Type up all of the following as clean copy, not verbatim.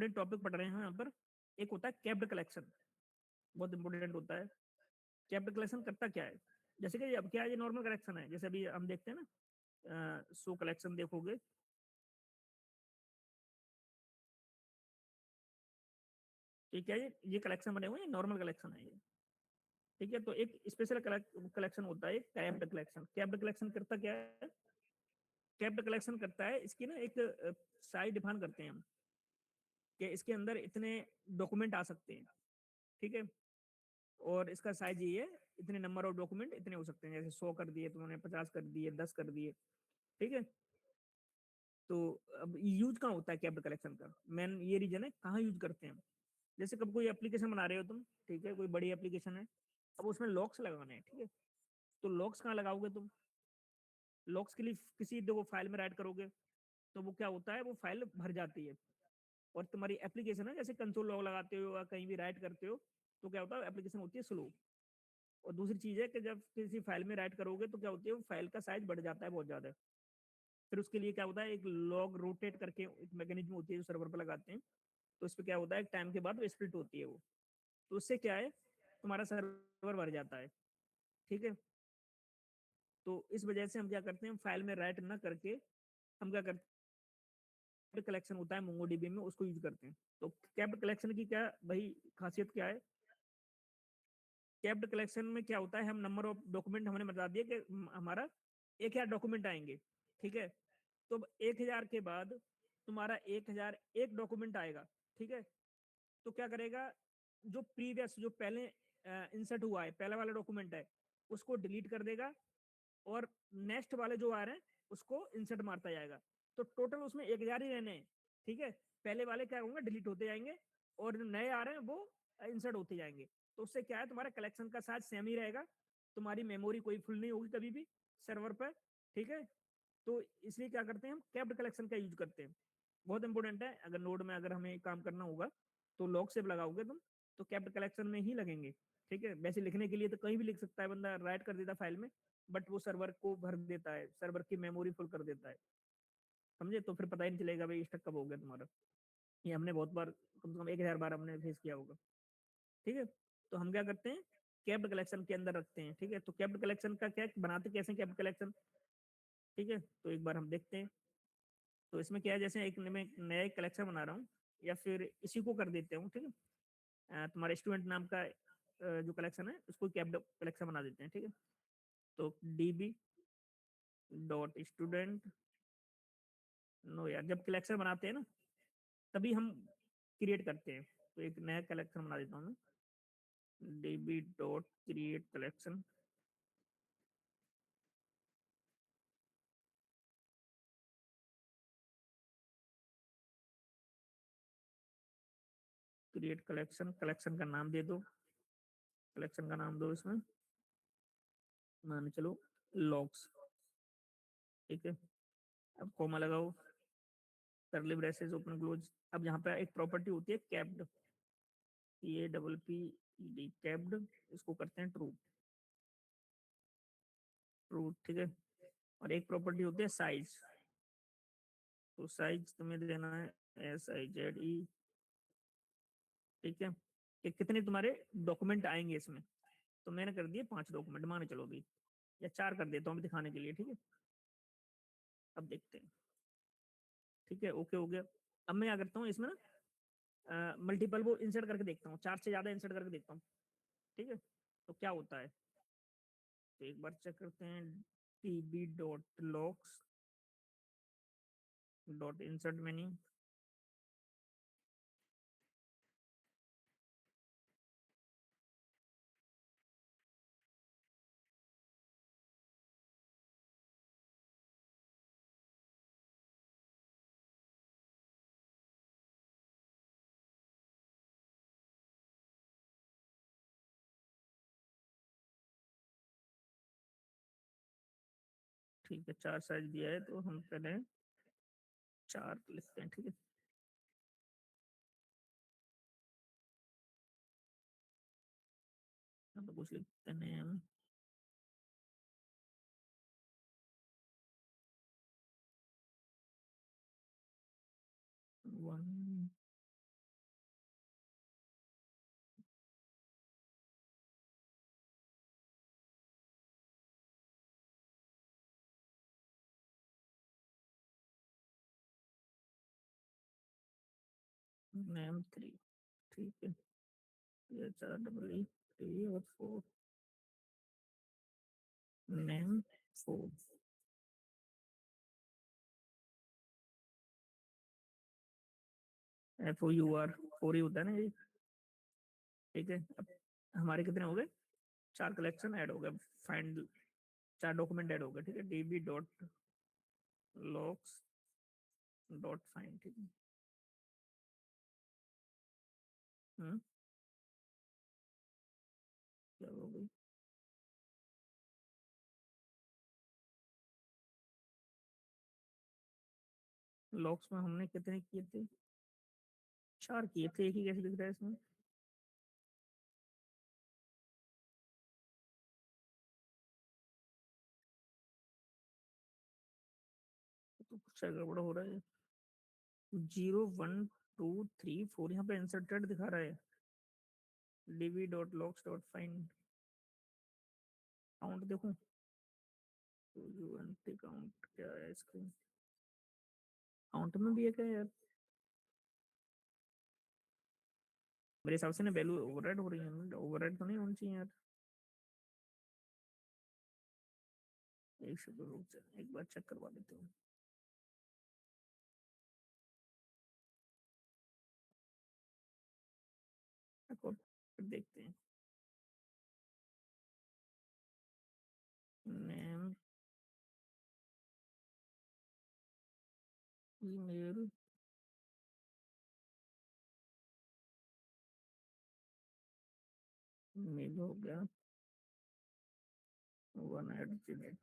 Important topic पढ़ रहे हैं यहाँ पर। एक होता है कैप्ड कलेक्शन, बहुत इंपॉर्टेंट होता है। कैप्ड कलेक्शन करता क्या है? जैसे कि अब क्या है, ये नॉर्मल कलेक्शन है, जैसे अभी हम देखते हैं ना, सो कलेक्शन देखोगे, ठीक है, ये कलेक्शन बने हुए हैं, नॉर्मल कलेक्शन है ये। ठीक है, तो एक स्पेशल कलेक्शन होता है कैप्ड कलेक्शन। कैप्ड कलेक्शन करता क्या है? कैप्ड कलेक्शन करता है, इसकी ना एक साइज डिफाइन करते हैं हम, कि इसके अंदर इतने डॉक्यूमेंट आ सकते हैं। ठीक है, और इसका साइज ये है, इतने नंबर ऑफ डॉक्यूमेंट इतने हो सकते हैं, जैसे 100 कर दिए तुमने, 50 कर दिए, 10 कर दिए। ठीक है, तो अब यूज कहाँ होता है कैप्ड कलेक्शन का? मेन ये रीजन है कहाँ यूज करते हैं हम। जैसे कब कोई एप्लीकेशन बना रहे हो तुम, ठीक है, कोई बड़ी एप्लीकेशन है, अब उसमें लॉक्स लगाने हैं, ठीक है, तो लॉक्स कहाँ लगाओगे तुम? लॉक्स के लिए किसी देखो फाइल में राइट करोगे, तो वो क्या होता है, वो फाइल भर जाती है। और तुम्हारी एप्लीकेशन है, जैसे कंसोल लॉग लगाते हो या कहीं भी राइट करते हो, तो क्या होता है, एप्लीकेशन होती है स्लो। और दूसरी चीज है कि जब किसी फाइल में राइट करोगे तो क्या होती है, वो फाइल का साइज बढ़ जाता है बहुत ज्यादा। फिर उसके लिए क्या होता है, एक लॉग रोटेट करके एक मैकेनिज्म होती है जो सर्वर पर लगाते हैं, तो इस पर क्या होता है, टाइम के बाद वो स्प्लिट होती है वो। तो उससे क्या है, तुम्हारा सर्वर भर जाता है। ठीक है, तो इस वजह से हम क्या करते हैं, फाइल में राइट ना करके हम क्या करते हैं, कलेक्शन होता है मोंगोडीबी में, उसको यूज करते हैं। तो कैप्ड कलेक्शन की क्या भाई खासियत क्या है? कैप्ड कलेक्शन में क्या होता है, हम नंबर ऑफ डॉक्यूमेंट हमने बता दिया कि हमारा 1,000 डॉक्यूमेंट आएंगे। ठीक है, तो 1,000 के बाद तुम्हारा 1,001 डॉक्यूमेंट आएगा। ठीक है, तो क्या करेगा, जो प्रीवियस जो पहले इंसर्ट हुआ है, पहला वाला डॉक्यूमेंट है, उसको डिलीट कर देगा, और नेक्स्ट वाले जो आ रहे हैं उसको इंसर्ट मारता जाएगा। तो टोटल उसमें 1,000 ही रहने हैं। ठीक है, पहले वाले क्या होंगे, डिलीट होते जाएंगे, और जो नए आ रहे हैं वो इंसर्ट होते जाएंगे। तो उससे क्या है, तुम्हारा कलेक्शन का साइज सेम ही रहेगा, तुम्हारी मेमोरी कोई फुल नहीं होगी कभी भी सर्वर पर। ठीक है, तो इसलिए क्या करते हैं, हम कैप्ड कलेक्शन का यूज करते हैं। बहुत इंपॉर्टेंट है, अगर नोड में अगर हमें काम करना होगा तो लॉग सेव लगाओगे तुम, तो कैप्ड कलेक्शन में ही लगेंगे। ठीक है, वैसे लिखने के लिए तो कहीं भी लिख सकता है बंदा, राइट कर देता फाइल में, बट वो सर्वर को भर देता है, सर्वर की मेमोरी फुल कर देता है। समझे? तो फिर पता ही नहीं चलेगा भाई स्टक कब हो गया तुम्हारा। ये हमने बहुत बार, कम से कम 1,000 बार हमने फेस किया होगा। ठीक है, तो हम क्या करते हैं, कैप्ड कलेक्शन के अंदर रखते हैं। ठीक है, तो कैप्ड कलेक्शन का क्या बनाते कैसे कैप्ड कलेक्शन? ठीक है, तो एक बार हम देखते हैं। तो इसमें क्या है, जैसे एक मैं नया कलेक्शन बना रहा हूँ, या फिर इसी को कर देते हूँ। ठीक है, तुम्हारे स्टूडेंट नाम का जो कलेक्शन है उसको कैप्ड कलेक्शन बना देते हैं। ठीक है, तो डीबी डॉट स्टूडेंट, नो यार, जब कलेक्शन बनाते हैं ना तभी हम क्रिएट करते हैं। तो एक नया कलेक्शन बना देता हूँ मैं, dB dot create collection. Create collection, collection का नाम दे दो, कलेक्शन का नाम दो इसमें, मान चलो लॉग्स। ठीक है, अब कोमा लगाओ, करली ब्रेसेस ओपन क्लोज। अब यहाँ पे एक प्रॉपर्टी होती है कैप्ड, CAPPED, कैप्ड, इसको करते हैं ट्रू। ट्रू, ठीक है, और एक प्रॉपर्टी होती है साइज। तो साइज तुम्हें देना है SIZE। ठीक है, कि कितने तुम्हारे डॉक्यूमेंट आएंगे इसमें। तो मैंने कर दिए 5 डॉक्यूमेंट, माने चलो भी, या 4 कर देता हूँ दिखाने के लिए। ठीक है, अब देखते हैं। ठीक है, ओके हो गया। अब मैं क्या करता हूँ इसमें ना मल्टीपल वो इंसर्ट करके देखता हूँ, 4 से ज्यादा इंसर्ट करके देखता हूँ। ठीक है, तो क्या होता है, तो एक बार चेक करते हैं, TB dot locks dot insert menu. ठीक है, 4 साइज दिया है, तो हम पहले 4 लिखते हैं। ठीक है, अब तो कुछ लिखते हैं, 1 नेम 3, ठीक है, ये 4 3 और 4, नेम 4, FOUR 4 ही होता है ना ये, ठीक है। अब हमारे कितने हो गए, 4 कलेक्शन ऐड हो गए, फाइंड 4 डॉक्यूमेंट ऐड हो गए, ठीक है, DB dot locks dot find, ठीक है। क्या हो गई, लॉक्स में हमने कितने किए थे, 4 किए थे, एक ही कैसे दिख रहा है इसमें, तो कुछ गड़बड़ हो रहा है। 0 1 2 3 4 यहाँ पे इंसर्टेड दिखा रहा है, DB dot locks dot find, count देखो, तो यूएनटी काउंट क्या है इसका, काउंट में भी है क्या यार, मेरे हिसाब से ना वैल्यू ओवरराइड हो रही है, ओवरराइड तो नहीं होनी चाहिए यार, एक सेकंड रुक जा, एक बार चेक करवा लेते हैं। फिर देखते हैं, नेम, ईमेल, मेल हो गया 1@gmail,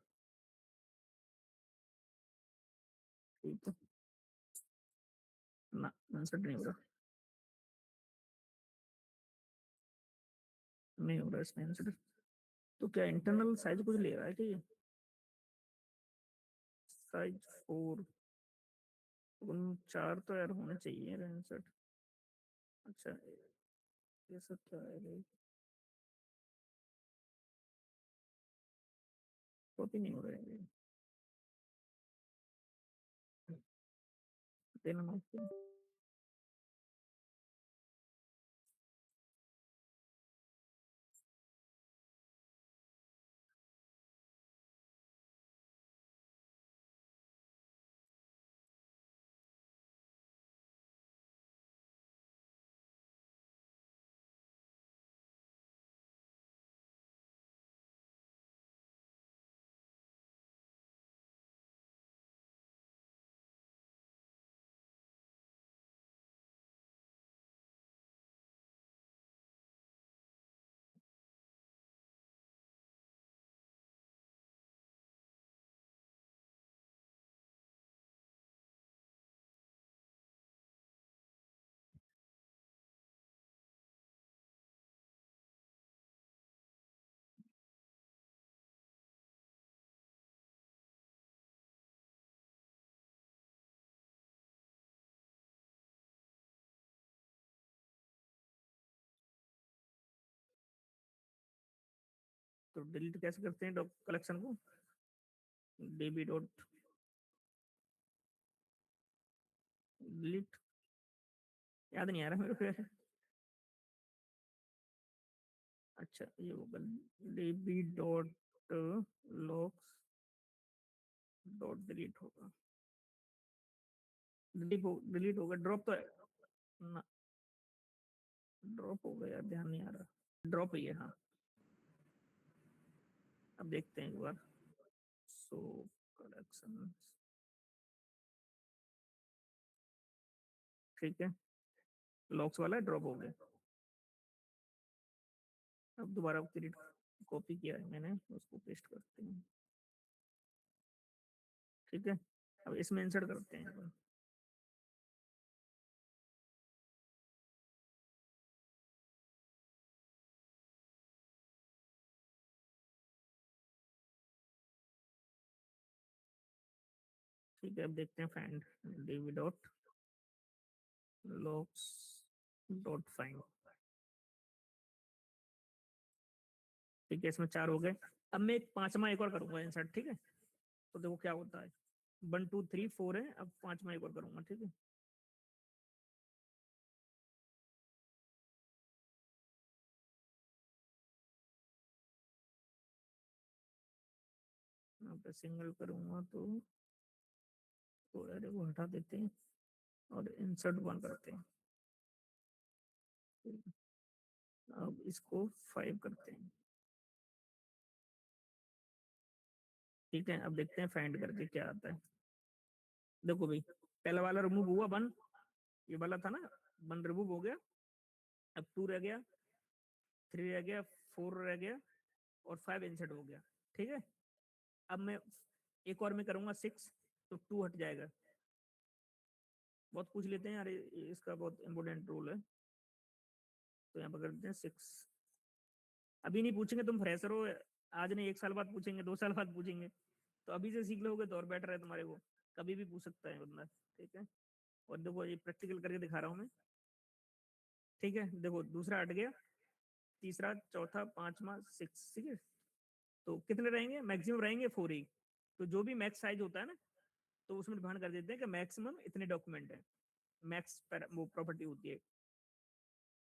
ठीक है ना, आंसर नहीं हो रहा, नहीं हो रहा इसमें आंसर, तो क्या इंटरनल साइज कुछ ले रहा है कि साइज 4, उन 4 तो यार होने चाहिए आंसर, अच्छा ये सब क्या है भाई, कॉपी नहीं हो रहा है, देना माफ, तो डिलीट कैसे करते हैं कलेक्शन को, DB डॉट डिलीट, याद नहीं आ रहा मेरे को, अच्छा ये होगा DB dot locks dot delete होगा, डिलीट होगा, ड्रॉप तो है ना, ड्रॉप हो गया, ध्यान नहीं आ रहा, ड्रॉप ही है हाँ, अब देखते हैं एक बार, सो कलेक्शन, ठीक है, लॉक्स वाला ड्रॉप हो गया, अब दोबारा क्रिएट, कॉपी किया है मैंने, उसको पेस्ट करते हैं, ठीक है, अब इसमें इंसर्ट करते हैं, ठीक है, अब देखते हैं find, DB dot locks dot find, ठीक है, इसमें 4 हो गए, अब मैं एक 5वां एक और करूंगा इंसर्ट, ठीक है, तो देखो क्या होता है, 1 2 3 4 है, अब 5वां एक और करूंगा, ठीक है, पे सिंगल करूंगा तो अरे वो हटा देते हैं और इंसर्ट वन करते हैं। अब इसको 5 करते हैं। ठीक है, अब देखते हैं फाइंड करके क्या आता है। देखो भाई, पहला वाला रिमूव हुआ 1, ये वाला था ना, 1 रिमूव हो गया। अब 2 रह गया, 3 रह गया, 4 रह गया और 5 इंसर्ट हो गया। ठीक है, अब मैं एक और मैं करूंगा 6, तो 2 हट जाएगा। बहुत पूछ लेते हैं यार, इसका बहुत इंपॉर्टेंट रूल है। तो यहाँ पर कर देते हैं 6। अभी नहीं पूछेंगे, तुम फ्रेशर हो, आज नहीं 1 साल बाद पूछेंगे, 2 साल बाद पूछेंगे, तो अभी से सीख लोगे तो और बेटर है तुम्हारे को, कभी भी पूछ सकता है बंदा। ठीक है, और देखो ये प्रैक्टिकल करके दिखा रहा हूँ मैं। ठीक है, देखो दूसरा हट गया, तीसरा, चौथा, पांचवा, 6। ठीक है, तो कितने रहेंगे, मैक्सिमम रहेंगे 4 ही। तो जो भी मैक्स साइज होता है ना, तो उसमें डिफाइन कर देते हैं कि मैक्सिमम इतने डॉक्यूमेंट है, मैक्स पर वो प्रॉपर्टी होती है।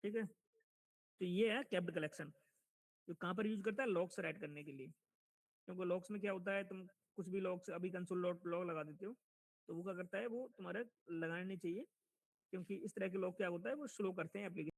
ठीक है, तो ये है कैप्ड कलेक्शन। जो कहाँ पर यूज करता है, लॉग्स राइट करने के लिए। क्योंकि लॉग्स में क्या होता है, तुम कुछ भी लॉग्स अभी कंसोल लॉग लगा देते हो, तो वो क्या करता है, वो तुम्हारे लगाने नहीं चाहिए, क्योंकि इस तरह के लॉग क्या होता है, वो स्लो करते हैं एप्लीकेशन।